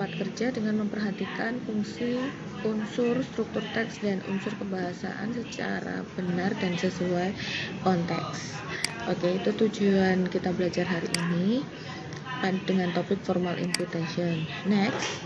tempat kerja dengan memperhatikan fungsi, unsur, struktur teks, dan unsur kebahasaan secara benar dan sesuai konteks. Oke, itu tujuan kita belajar hari ini dengan topik formal invitation. Next.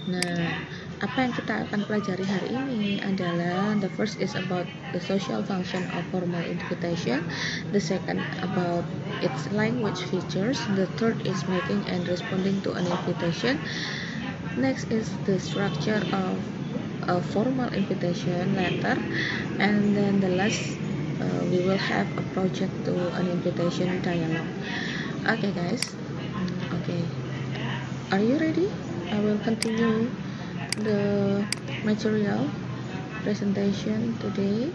Nah, apa yang kita akan pelajari hari ini adalah the first is about the social function of formal invitation, the second about its language features, the third is making and responding to an invitation, next is the structure of a formal invitation letter, and then the last we will have a project to an invitation dialogue. Okay guys, okay, are you ready? I will continue the material presentation today.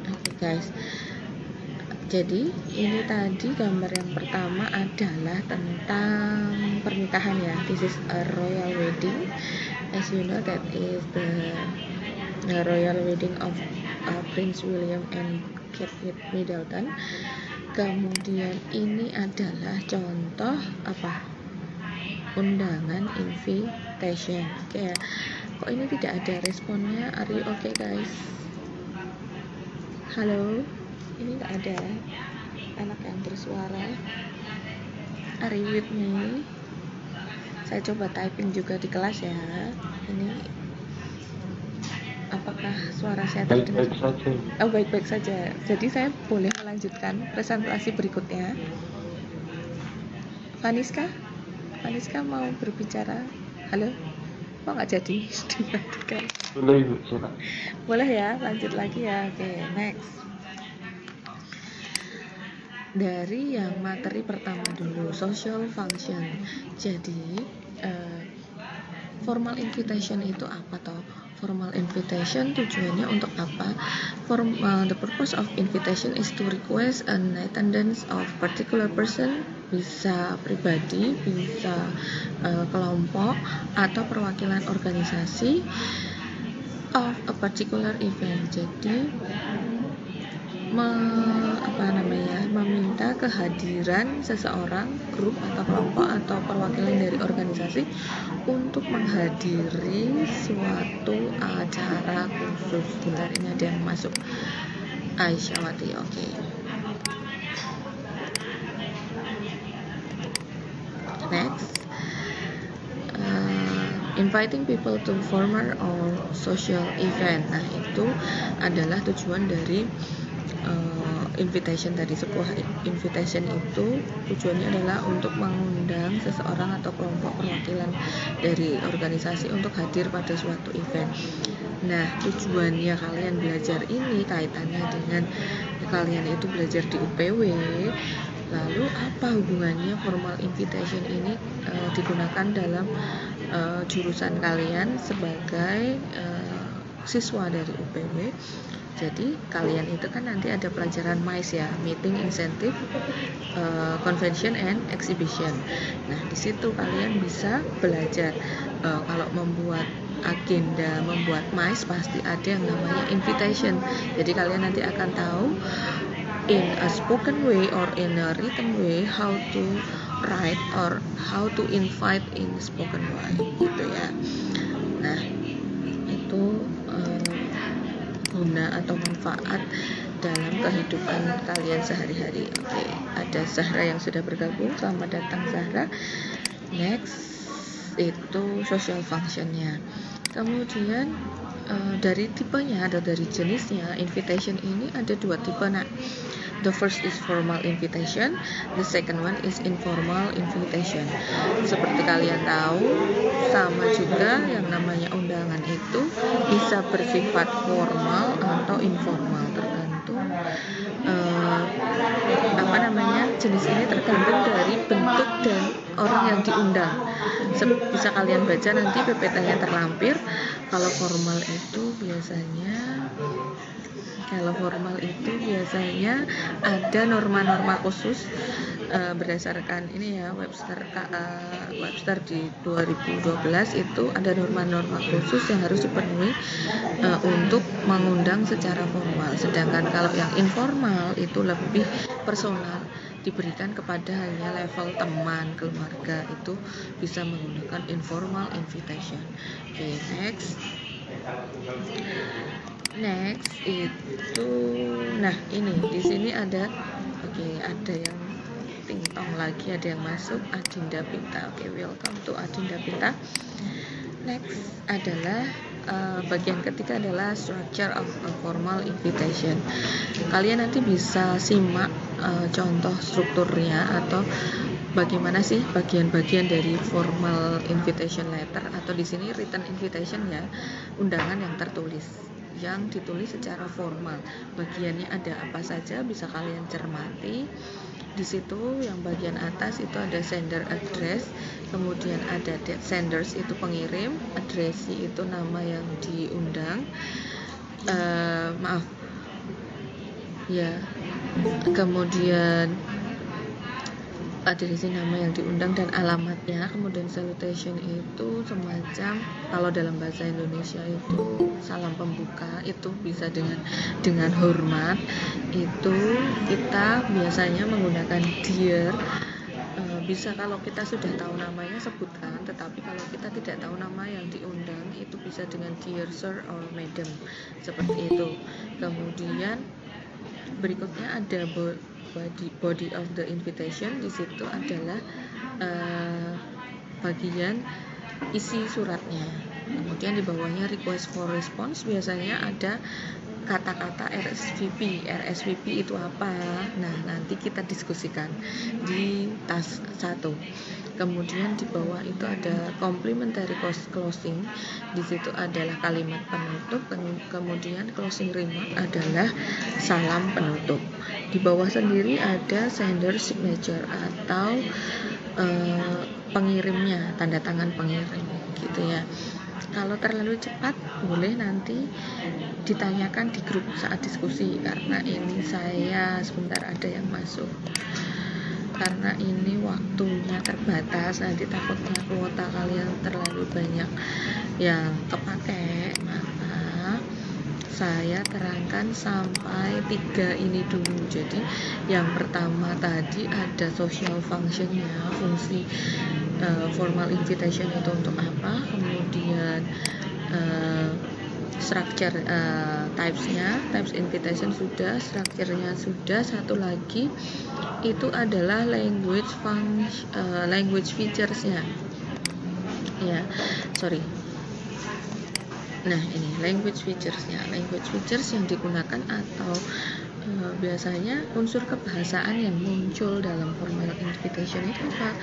Okay guys, jadi ini tadi gambar yang pertama adalah tentang pernikahan ya. This is a royal wedding. As you know, that is the royal wedding of Prince William and Kate Middleton. Kemudian ini adalah contoh apa? Undangan invitation. Oke ya. Kok ini tidak ada responnya? Are you okay guys? Halo. Ini nggak ada anak yang bersuara. Are you with me? Saya coba typing juga di kelas ya. Ini apakah suara saya terdengar? Baik-baik saja. Oh, baik-baik saja. Jadi saya boleh melanjutkan presentasi berikutnya. Vaniska mau berbicara. Halo? Kok nggak jadi? Dimatikan. Boleh Ibu, silakan. Boleh ya, lanjut lagi ya. Oke, next. Dari yang materi pertama dulu, social function. Jadi formal invitation itu apa toh? Formal invitation tujuannya untuk apa? The purpose of invitation is to request an attendance of particular person, bisa pribadi, bisa kelompok atau perwakilan organisasi of a particular event. Jadi meminta kehadiran seseorang, grup atau kelompok atau perwakilan dari organisasi untuk menghadiri suatu acara khusus. Bentar, ini ada yang masuk. Aisyawati, oke. Next, inviting people to formal or social event. Nah, itu adalah tujuan dari invitation tadi. Sebuah invitation itu tujuannya adalah untuk mengundang seseorang atau kelompok perwakilan dari organisasi untuk hadir pada suatu event. Nah, tujuannya kalian belajar ini kaitannya dengan kalian itu belajar di UPW. Lalu apa hubungannya formal invitation ini digunakan dalam jurusan kalian sebagai siswa dari UPW? Jadi kalian itu kan nanti ada pelajaran MICE ya, Meeting, Incentive, Convention and Exhibition. Nah, di situ kalian bisa belajar kalau membuat agenda, membuat MICE pasti ada yang namanya invitation. Jadi kalian nanti akan tahu in a spoken way or in a written way how to write or how to invite in spoken way gitu ya. Nah, itu guna atau manfaat dalam kehidupan kalian sehari-hari. Oke, ada Zahra yang sudah bergabung. Selamat datang Zahra. Next itu social functionnya. Kemudian dari tipenya atau dari jenisnya invitation ini ada dua tipe. Nah, the first is formal invitation, the second one is informal invitation. Seperti kalian tahu, sama juga yang namanya undangan itu bisa bersifat formal atau informal, tergantung jenis ini tergantung dari bentuk dan orang yang diundang. Bisa kalian baca nanti PPT-nya terlampir. Kalau formal itu biasanya ada norma-norma khusus berdasarkan ini ya, Webster di 2012 itu ada norma-norma khusus yang harus dipenuhi untuk mengundang secara formal. Sedangkan kalau yang informal itu lebih personal. diberikan kepada hanya level teman, keluarga, itu bisa menggunakan informal invitation. Oke, next itu, nah ini di sini ada, ada yang ting-tong lagi, ada yang masuk, Adinda Pinta. Welcome to Adinda Pinta. Next adalah bagian ketiga adalah structure of a formal invitation. Kalian nanti bisa simak contoh strukturnya atau bagaimana sih bagian-bagian dari formal invitation letter, atau di sini written invitation ya, undangan yang tertulis, yang ditulis secara formal. Bagiannya ada apa saja bisa kalian cermati. Di situ yang bagian atas itu ada sender address, kemudian ada senders itu pengirim, addressee itu nama yang diundang, kemudian ada di sini nama yang diundang dan alamatnya. Kemudian salutation itu semacam, kalau dalam bahasa Indonesia itu salam pembuka, itu bisa dengan hormat. Itu kita biasanya menggunakan dear. Bisa kalau kita sudah tahu namanya sebutkan, tetapi kalau kita tidak tahu nama yang diundang itu bisa dengan dear sir or madam, seperti itu. Kemudian berikutnya ada body of the invitation. Di situ adalah bagian isi suratnya. Kemudian di bawahnya request for response, biasanya ada kata-kata RSVP. RSVP itu apa? Nah, nanti kita diskusikan di task 1. Kemudian di bawah itu ada complimentary closing. Di situ adalah kalimat penutup. Kemudian closing remark adalah salam penutup. Di bawah sendiri ada sender signature atau pengirimnya, tanda tangan pengirim gitu ya. Kalau terlalu cepat boleh nanti ditanyakan di grup saat diskusi, karena ini saya sebentar ada yang masuk, karena ini waktunya terbatas, nanti takutnya kuota kalian terlalu banyak yang kepakai, maka saya terangkan sampai 3 ini dulu. Jadi yang pertama tadi ada social functionnya, fungsi formal invitation itu untuk apa, kemudian structure types-nya, types invitation sudah, structure-nya sudah. Satu lagi itu adalah language features-nya ya, nah ini language features-nya. Language features yang digunakan atau biasanya unsur kebahasaan yang muncul dalam formal invitation itu apa?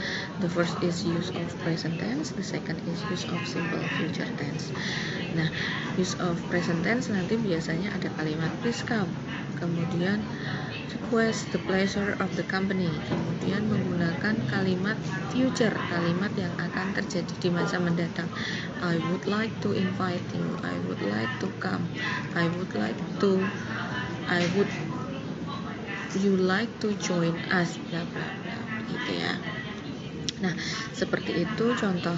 The first is use of present tense, the second is use of simple future tense. Nah, use of present tense nanti biasanya ada kalimat please come, kemudian request the pleasure of the company, kemudian menggunakan kalimat future, kalimat yang akan terjadi di masa mendatang. I would like to invite you, I would like to come, would you like to join us, bla bla bla, gitu ya. Nah, seperti itu contoh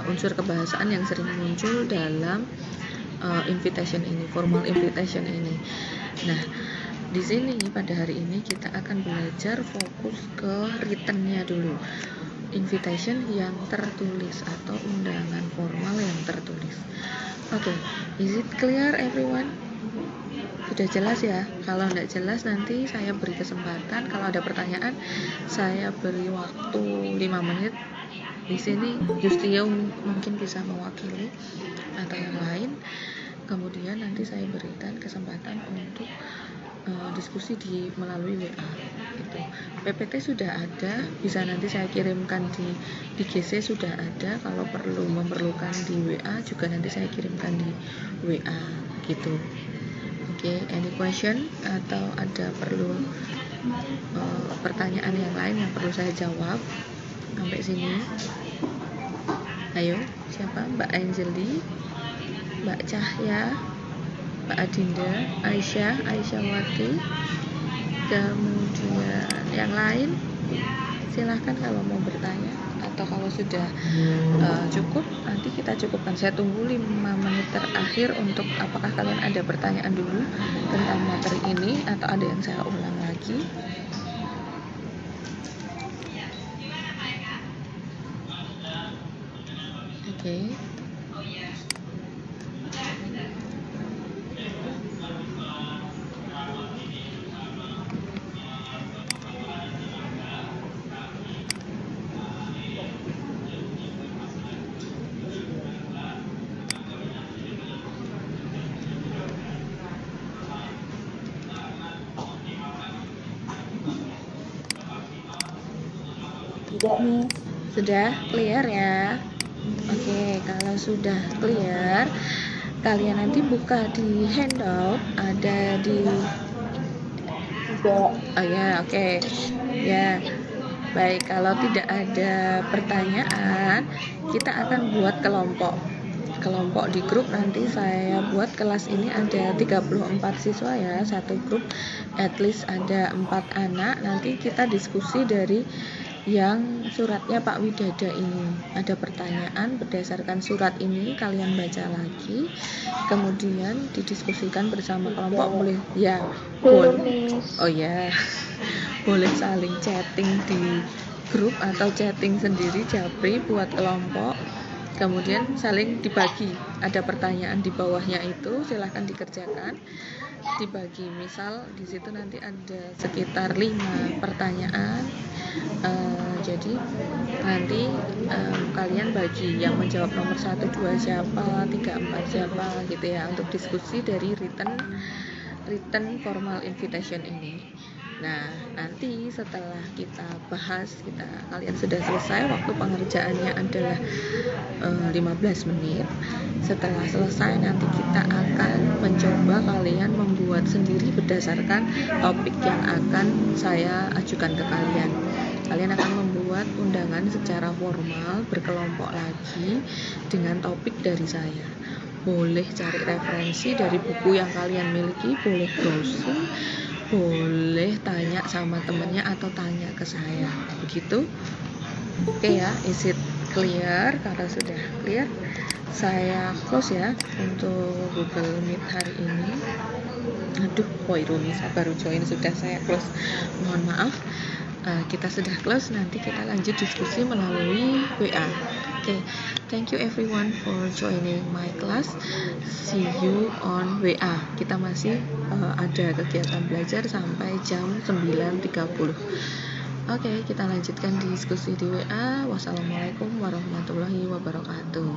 unsur kebahasaan yang sering muncul dalam invitation ini, formal invitation ini. Nah, di sini pada hari ini kita akan belajar fokus ke written-nya dulu. Invitation yang tertulis atau undangan formal yang tertulis. Oke, is it clear everyone? Sudah jelas ya? Kalau tidak jelas nanti saya beri kesempatan, kalau ada pertanyaan saya beri waktu 5 menit. Di sini Justio mungkin bisa mewakili atau yang lain. Kemudian nanti saya berikan kesempatan untuk diskusi melalui WA gitu. PPT sudah ada, bisa nanti saya kirimkan di GC sudah ada. Kalau memerlukan di WA juga nanti saya kirimkan di WA gitu. Oke, any question atau ada perlu pertanyaan yang lain yang perlu saya jawab sampai sini? Ayo, siapa? Mbak Anjeli, Mbak Cahya, Mbak Adinda, Aisyahwati, kemudian yang lain silahkan kalau mau bertanya, atau kalau sudah cukup nanti kita cukupkan. Saya tunggu 5 menit terakhir untuk apakah kalian ada pertanyaan dulu tentang materi ini atau ada yang saya ulang lagi. Oke. Tidak, Miss. Sudah clear ya? Oke, kalau sudah clear, kalian nanti buka di handout, ada di Tidak. oh ya, oke. Ya. Baik, kalau tidak ada pertanyaan, kita akan buat kelompok di grup. Nanti saya buat kelas ini ada 34 siswa ya, satu grup at least ada 4 anak. Nanti kita diskusi dari yang suratnya Pak Widada ini. Ada pertanyaan berdasarkan surat ini, kalian baca lagi, kemudian didiskusikan bersama kelompok. Boleh ya, oh ya, boleh saling chatting di grup atau chatting sendiri Japri buat kelompok, kemudian saling dibagi. Ada pertanyaan di bawahnya itu, silahkan dikerjakan, dibagi. Misal di situ nanti ada sekitar 5 pertanyaan. Jadi nanti kalian bagi yang menjawab nomor 1, 2 siapa, 3, 4 siapa gitu ya, untuk diskusi dari written formal invitation ini. Nah, nanti setelah kita bahas, kalian sudah selesai, waktu pengerjaannya adalah 15 menit. Setelah selesai nanti kita akan mencoba kalian membuat sendiri berdasarkan topik yang akan saya ajukan ke kalian. Kalian akan membuat undangan secara formal, berkelompok lagi dengan topik dari saya. Boleh cari referensi dari buku yang kalian miliki, boleh browsing, boleh tanya sama temennya atau tanya ke saya. Begitu? Oke ya, is it clear? Kalau sudah clear, saya close ya untuk Google Meet hari ini. Aduh, Irumi, saya baru join, sudah saya close. Mohon maaf. Kita sudah close, nanti kita lanjut diskusi melalui WA. Okay, thank you everyone for joining my class. See you on WA. Kita masih ada kegiatan belajar sampai jam 9.30. Oke, kita lanjutkan diskusi di WA. Wassalamualaikum warahmatullahi wabarakatuh.